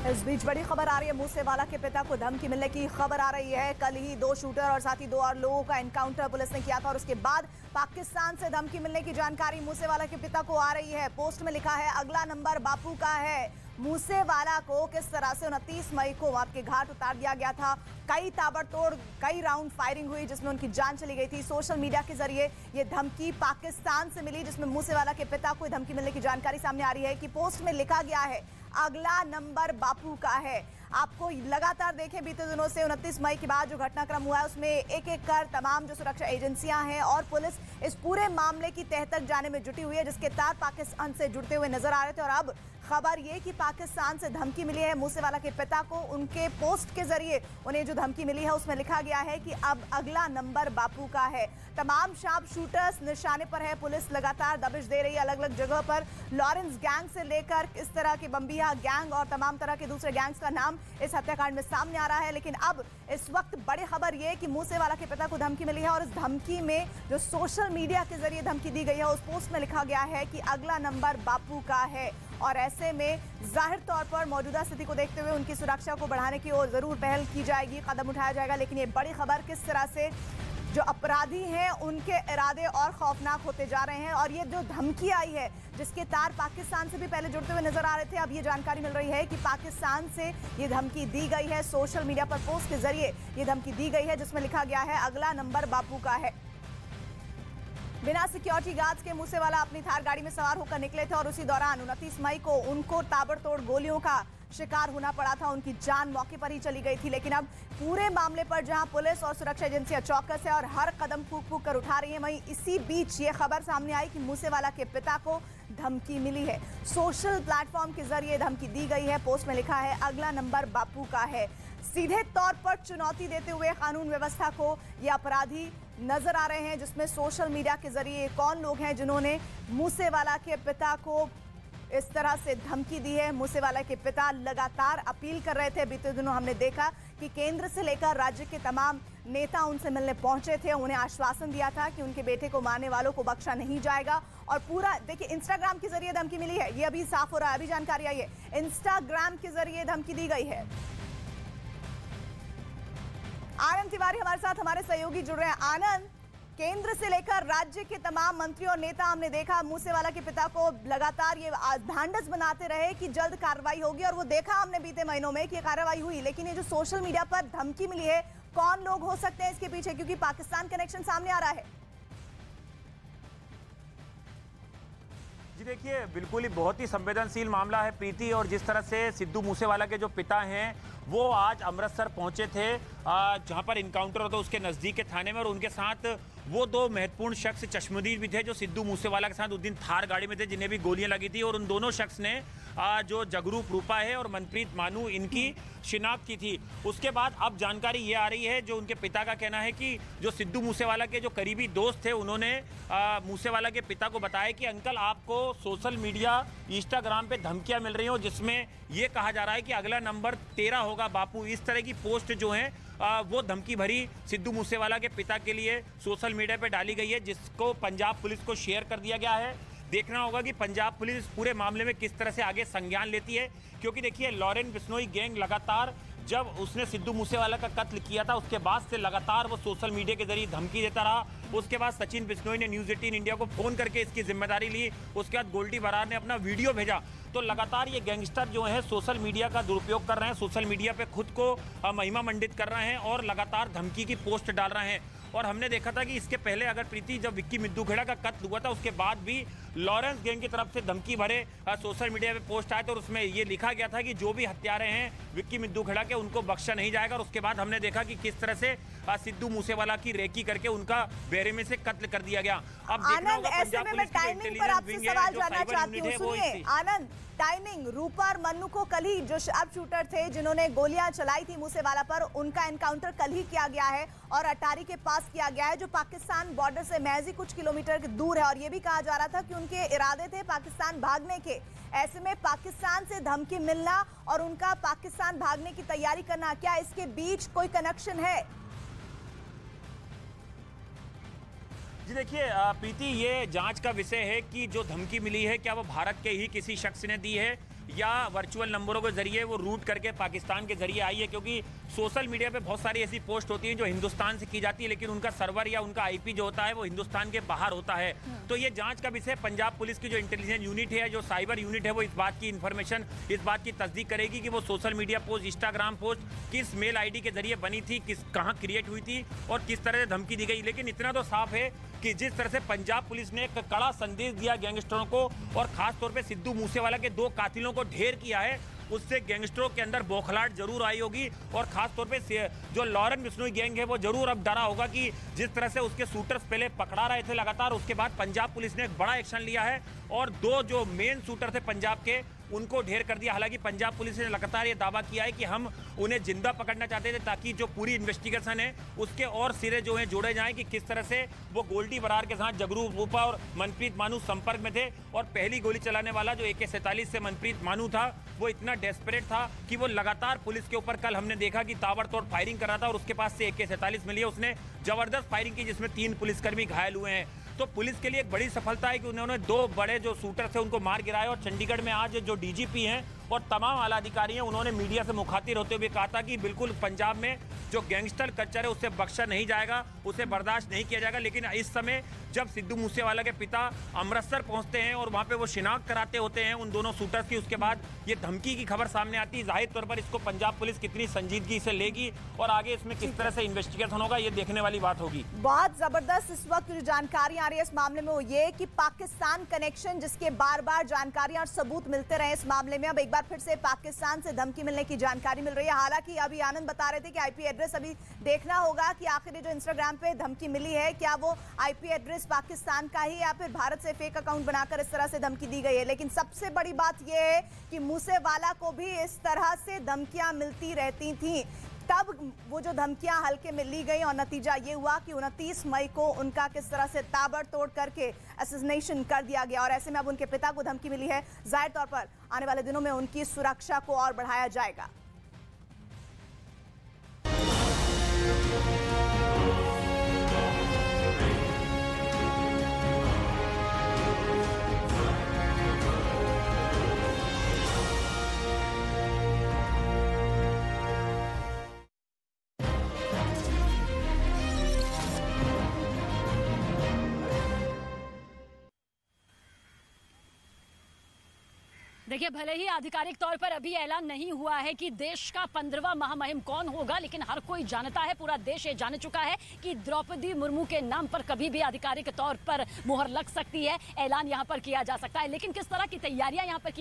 इस बीच बड़ी खबर आ रही है, मूसेवाला के पिता को धमकी मिलने की खबर आ रही है। कल ही 2 शूटर और साथ ही 2 और लोगों का एनकाउंटर पुलिस ने किया था और उसके बाद पाकिस्तान से धमकी मिलने की जानकारी मूसेवाला के पिता को आ रही है। पोस्ट में लिखा है, अगला नंबर बापू का है। मूसेवाला को किस तरह से 29 मई को मौत के घाट उतार दिया गया था। कई ताबड़तोड़ कई राउंड फायरिंग हुई जिसमें उनकी जान चली गई थी। सोशल मीडिया के जरिए ये धमकी पाकिस्तान से मिली, जिसमें मूसेवाला के पिता को धमकी मिलने की जानकारी सामने आ रही है कि पोस्ट में लिखा गया है, अगला नंबर बापू का है। आपको लगातार देखें, बीते दिनों से 29 मई के बाद जो घटनाक्रम हुआ है उसमें एक एक कर तमाम जो सुरक्षा एजेंसियां हैं और पुलिस इस पूरे मामले की तह तक जाने में जुटी हुई है, जिसके तार पाकिस्तान से जुड़ते हुए नजर आ रहे थे। और अब खबर ये कि पाकिस्तान से धमकी मिली है मूसेवाला के पिता को। उनके पोस्ट के जरिए उन्हें जो धमकी मिली है उसमें लिखा गया है कि अब अगला नंबर बापू का है। तमाम शार्प शूटर्स निशाने पर है। पुलिस लगातार दबिश दे रही है अलग अलग जगह पर। लॉरेंस गैंग से लेकर इस तरह के बम्बिया गैंग और तमाम तरह के दूसरे गैंग्स का नाम इस हत्याकांड में सामने आ रहा है। लेकिन अब इस वक्त बड़ी खबर यह कि मूसेवाला के पिता को धमकी मिली है और इस धमकी में जो सोशल मीडिया के जरिए धमकी दी गई है उस पोस्ट में लिखा गया है कि अगला नंबर बापू का है। और ऐसे में जाहिर तौर पर मौजूदा स्थिति को देखते हुए उनकी सुरक्षा को बढ़ाने की ओर जरूर पहल की जाएगी, कदम उठाया जाएगा। लेकिन ये बड़ी खबर किस तरह से जो अपराधी हैं उनके इरादे और खौफनाक होते जा रहे हैं। और ये जो धमकी आई है जिसके तार पाकिस्तान से भी पहले जुड़ते हुए नजर आ रहे थे, अब ये जानकारी मिल रही है कि पाकिस्तान से ये धमकी दी गई है। सोशल मीडिया पर पोस्ट के जरिए ये धमकी दी गई है जिसमें लिखा गया है, अगला नंबर बापू का है। बिना सिक्योरिटी गार्ड्स के मूसेवाला अपनी थार गाड़ी में सवार होकर निकले थे और उसी दौरान 29 मई को उनको ताबड़तोड़ गोलियों का शिकार होना पड़ा था। उनकी जान मौके पर ही चली गई थी। लेकिन अब पूरे मामले पर जहां पुलिस और सुरक्षा एजेंसियां चौकस है और हर कदम फूंक फूंक कर उठा रही है, वहीं इसी बीच ये खबर सामने आई कि मूसेवाला के पिता को धमकी मिली है। सोशल प्लेटफॉर्म के जरिए धमकी दी गई है। पोस्ट में लिखा है, अगला नंबर बापू का है। सीधे तौर पर चुनौती देते हुए कानून व्यवस्था को ये अपराधी नजर आ रहे हैं, जिसमें सोशल मीडिया के जरिए कौन लोग हैं जिन्होंने मूसेवाला के पिता को इस तरह से धमकी दी है। मूसेवाला के पिता लगातार अपील कर रहे थे। बीते दिनों हमने देखा कि केंद्र से लेकर राज्य के तमाम नेता उनसे मिलने पहुंचे थे, उन्हें आश्वासन दिया था कि उनके बेटे को मारने वालों को बख्शा नहीं जाएगा। और पूरा देखिए, इंस्टाग्राम के जरिए धमकी मिली है, ये अभी साफ हो रहा है, अभी जानकारी आई है, इंस्टाग्राम के जरिए धमकी दी गई है। आनंद तिवारी हमारे साथ, हमारे सहयोगी जुड़ रहे हैं। आनंद, केंद्र से लेकर राज्य के तमाम मंत्री और नेता हमने देखा मूसेवाला के पिता को लगातार ये ढांढस बनाते रहे कि जल्द कार्रवाई होगी, और वो देखा हमने बीते महीनों में कि कार्रवाई हुई। लेकिन ये जो सोशल मीडिया पर धमकी मिली है, कौन लोग हो सकते हैं इसके पीछे, क्योंकि पाकिस्तान कनेक्शन सामने आ रहा है। जी देखिए, बिल्कुल ही बहुत ही संवेदनशील मामला है प्रीति। और जिस तरह से सिद्धू मूसेवाला के जो पिता हैं वो आज अमृतसर पहुंचे थे जहां पर इनकाउंटर होता उसके नज़दीक के थाने में, और उनके साथ वो 2 महत्वपूर्ण शख्स चश्मदीद भी थे जो सिद्धू मूसेवाला के साथ उस दिन थार गाड़ी में थे, जिन्हें भी गोलियां लगी थी। और उन दोनों शख्स ने जो जगरूप रूपा है और मनप्रीत मानू, इनकी शिनाख्त की थी। उसके बाद अब जानकारी ये आ रही है, जो उनके पिता का कहना है कि जो सिद्धू मूसेवाला के जो करीबी दोस्त थे उन्होंने मूसेवाला के पिता को बताया कि अंकल, आपको सोशल मीडिया इंस्टाग्राम पे धमकियां मिल रही हो जिसमें ये कहा जा रहा है कि अगला नंबर 13 होगा बापू। इस तरह की पोस्ट जो है वो धमकी भरी सिद्धू मूसेवाला के पिता के लिए सोशल मीडिया पे डाली गई है, जिसको पंजाब पुलिस को शेयर कर दिया गया है। देखना होगा कि पंजाब पुलिस पूरे मामले में किस तरह से आगे संज्ञान लेती है, क्योंकि देखिए, लॉरेंस बिश्नोई गैंग लगातार, जब उसने सिद्धू मूसेवाला का कत्ल किया था उसके बाद से लगातार वो सोशल मीडिया के जरिए धमकी देता रहा। उसके बाद सचिन बिश्नोई ने न्यूज़ 18 इंडिया को फोन करके इसकी जिम्मेदारी ली। उसके बाद गोल्डी बरार ने अपना वीडियो भेजा। तो लगातार ये गैंगस्टर जो है सोशल मीडिया का दुरुपयोग कर रहे हैं, सोशल मीडिया पे खुद को महिमा मंडित कर रहे हैं और लगातार धमकी की पोस्ट डाल रहे हैं। और हमने देखा था कि इसके पहले अगर प्रीति, जब विक्की मिद्दूखेड़ा का कत्ल हुआ था उसके बाद भी लॉरेंस गैंग की तरफ से धमकी भरे सोशल मीडिया पे पोस्ट आए थे, और उसमें ये लिखा गया था कि जो भी हत्यारे हैं विक्की मिद्दूखेड़ा के, उनको बख्शा नहीं जाएगा। और उसके बाद हमने देखा कि किस तरह से सिद्धू मूसेवाला की रेकी करके उनका बेरहमी से कत्ल कर दिया गया। अब आनंद, ऐसे में मैं टाइमिंग पर आपसे सवाल जानना चाहती हूँ। सुनिए आनंद, टाइमिंग, रूपा और मन्नू को कल ही जो शार्प शूटर थे जिन्होंने गोलियां चलाई थी मूसेवाला पर, उनका एनकाउंटर कल ही किया गया है और अटारी के पास किया गया है, जो पाकिस्तान बॉर्डर से महज ही कुछ किलोमीटर दूर है। और ये भी कहा जा रहा था कि उनके इरादे थे पाकिस्तान भागने के। ऐसे में पाकिस्तान से धमकी मिलना और उनका पाकिस्तान भागने की तैयारी करना, क्या इसके बीच कोई कनेक्शन है? जी देखिए प्रीति, ये जांच का विषय है कि जो धमकी मिली है क्या वो भारत के ही किसी शख्स ने दी है, या वर्चुअल नंबरों के जरिए वो रूट करके पाकिस्तान के जरिए आई है, क्योंकि सोशल मीडिया पे बहुत सारी ऐसी पोस्ट होती हैं जो हिंदुस्तान से की जाती है, लेकिन उनका सर्वर या उनका आईपी जो होता है वो हिंदुस्तान के बाहर होता है। तो ये जांच का विषय पंजाब पुलिस की जो इंटेलिजेंस यूनिट है, जो साइबर यूनिट है, वो इस बात की इंफॉर्मेशन, इस बात की तस्दीक करेगी कि वो social media post, Instagram post किस मेल आईडी के जरिए बनी थी, कहाँ क्रिएट हुई थी और किस तरह से धमकी दी गई। लेकिन इतना तो साफ है कि जिस तरह से पंजाब पुलिस ने एक कड़ा संदेश दिया गैंगस्टरों को और खास तौर पे सिद्धू मूसेवाला के 2 कातिलों को ढेर किया है, उससे गैंगस्टरों के अंदर बौखलाहट जरूर आई होगी और खास तौर पे जो लॉरेन बिश्नोई गैंग है वो जरूर अब डरा होगा कि जिस तरह से उसके शूटर्स पहले पकड़ा रहे थे लगातार, उसके बाद पंजाब पुलिस ने एक बड़ा एक्शन लिया है और 2 जो मेन शूटर थे पंजाब के उनको ढेर कर दिया। हालांकि पंजाब पुलिस ने लगातार ये दावा किया है कि हम उन्हें जिंदा पकड़ना चाहते थे ताकि जो पूरी इन्वेस्टिगेशन है उसके और सिरे जो हैं जोड़े जाएं कि किस तरह से वो गोल्डी बरार के साथ जगरू रूपा और मनप्रीत मानू संपर्क में थे और पहली गोली चलाने वाला जो AK-47 से मनप्रीत मानू था वो इतना डेस्परेट था कि वो लगातार पुलिस के ऊपर, कल हमने देखा कि ताबड़तोड़ फायरिंग कर रहा था और उसके पास से AK-47 मिली है, उसने जबरदस्त फायरिंग की जिसमें 3 पुलिसकर्मी घायल हुए हैं। तो पुलिस के लिए एक बड़ी सफलता है कि उन्होंने 2 बड़े जो शूटर थे उनको मार गिराया और चंडीगढ़ में आज जो DGP हैं और तमाम आला अधिकारी हैं उन्होंने मीडिया से मुखातिब होते हुए कहा था कि बिल्कुल पंजाब में जो गैंगस्टर कल्चर है उससे बख्शा नहीं जाएगा, उसे बर्दाश्त नहीं किया जाएगा। लेकिन इस समय जब सिद्धू मूसेवाला के पिता अमृतसर पहुंचते हैं और वहां पे वो शिनाख्त कराते होते हैं उन दोनों शूटर्स की, उसके बाद ये धमकी की खबर सामने आती है। जाहिर तौर पर इसको पंजाब पुलिस कितनी संजीदगी से लेगी और आगे इसमें किस तरह से इन्वेस्टिगेशन होगा ये देखने वाली बात होगी। बहुत जबरदस्त इस वक्त जो जानकारी आ रही है इस मामले में वो ये कि पाकिस्तान कनेक्शन, जिसके बार बार जानकारियां और सबूत मिलते रहे इस मामले में, अब एक बार फिर से पाकिस्तान से धमकी मिलने की जानकारी मिल रही है। हालांकि अभी आनंद बता रहे थे कि IP एड्रेस अभी देखना होगा कि आखिर जो इंस्टाग्राम पे धमकी मिली है क्या वो IP एड्रेस पाकिस्तान का ही या फिर भारत से फेक अकाउंट बनाकर इस तरह से धमकी दी गई है। लेकिन सबसे बड़ी बात यह है कि मूसेवाला को भी इस तरह से धमकियां मिलती रहती थी, तब वो जो धमकियां हल्के में ली गई और नतीजा ये हुआ कि 29 मई को उनका किस तरह से ताबड़तोड़ करके असैसिनेशन कर दिया गया और ऐसे में अब उनके पिता को धमकी मिली है। जाहिर तौर पर आने वाले दिनों में उनकी सुरक्षा को और बढ़ाया जाएगा। देखिए, भले ही आधिकारिक तौर पर अभी ऐलान नहीं हुआ है कि देश का 15वां महामहिम कौन होगा, लेकिन हर कोई जानता है, पूरा देश ये जान चुका है कि द्रौपदी मुर्मू के नाम पर कभी भी आधिकारिक तौर पर मुहर लग सकती है, ऐलान यहां पर किया जा सकता है। लेकिन किस तरह की तैयारियां यहां पर की